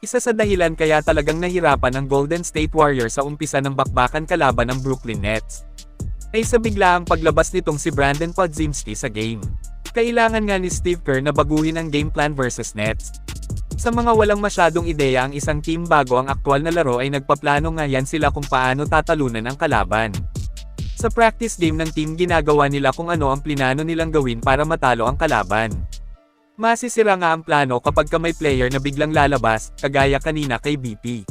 Isa sa dahilan kaya talagang nahirapan ang Golden State Warriors sa umpisa ng bakbakan kalaban ng Brooklyn Nets ay sa biglaang paglabas nitong si Brandon Podziemski sa game. Kailangan nga ni Steve Kerr na baguhin ang game plan versus Nets. Sa mga walang masyadong ideya ang isang team bago ang aktwal na laro ay nagpaplano nga yan sila kung paano tatalunan ang kalaban. Sa practice game ng team ginagawa nila kung ano ang plinano nilang gawin para matalo ang kalaban. Masisira nga ang plano kapag may player na biglang lalabas, kagaya kanina kay BP.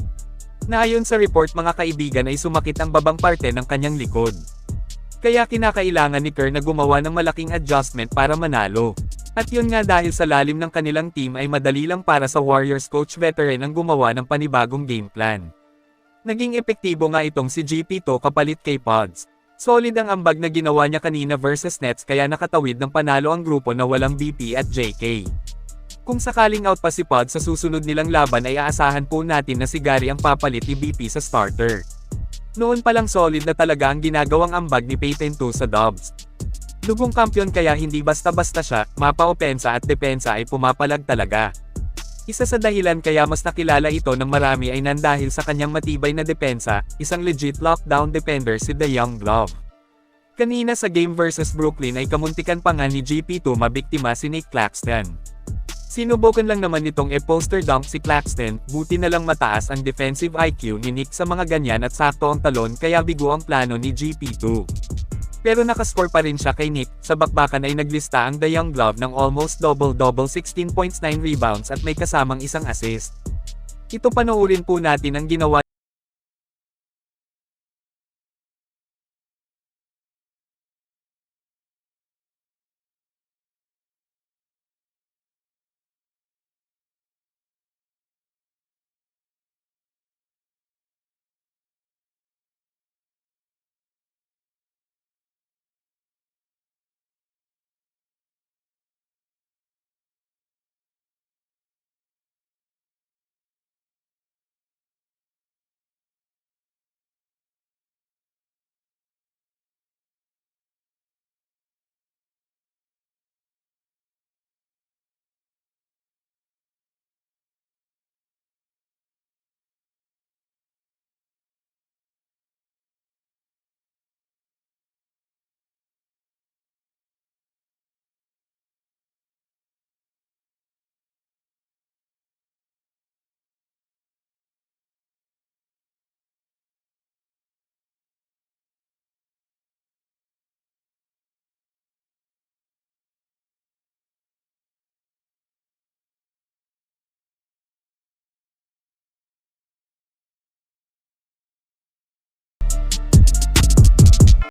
Na ayon sa report mga kaibigan ay sumakit ang babang parte ng kanyang likod. Kaya kinakailangan ni Kerr na gumawa ng malaking adjustment para manalo. At yun nga dahil sa lalim ng kanilang team ay madali lang para sa Warriors coach veteran ang gumawa ng panibagong game plan. Naging epektibo nga itong si GP2 kapalit kay Pods. Solid ang ambag na ginawa niya kanina versus Nets kaya nakatawid ng panalo ang grupo na walang BP at JK. Kung sakaling out pa si Pod sa susunod nilang laban ay aasahan po natin na si Gary ang papalit ni BP sa starter. Noon palang solid na talaga ang ginagawang ambag ni Payton 2 sa Dubs. Lubong kampiyon kaya hindi basta-basta siya, mapa-opensa at depensa ay pumapalag talaga. Isa sa dahilan kaya mas nakilala ito ng marami ay nandahil sa kanyang matibay na depensa, isang legit lockdown defender si The Young Glove. Kanina sa game versus Brooklyn ay kamuntikan pa nga ni GP2 mabiktima si Nick Claxton. Sinubukan lang naman nitong e-poster dunk si Claxton, buti na lang mataas ang defensive IQ ni Nick sa mga ganyan at sakto ang talon kaya bigo ang plano ni GP2. Pero nakascore pa rin siya kay Nick, sa bakbakan ay naglista ang The Young Glove ng almost double-double 16 points 9 rebounds at may kasamang isang assist. Ito panoorin po natin ang ginawa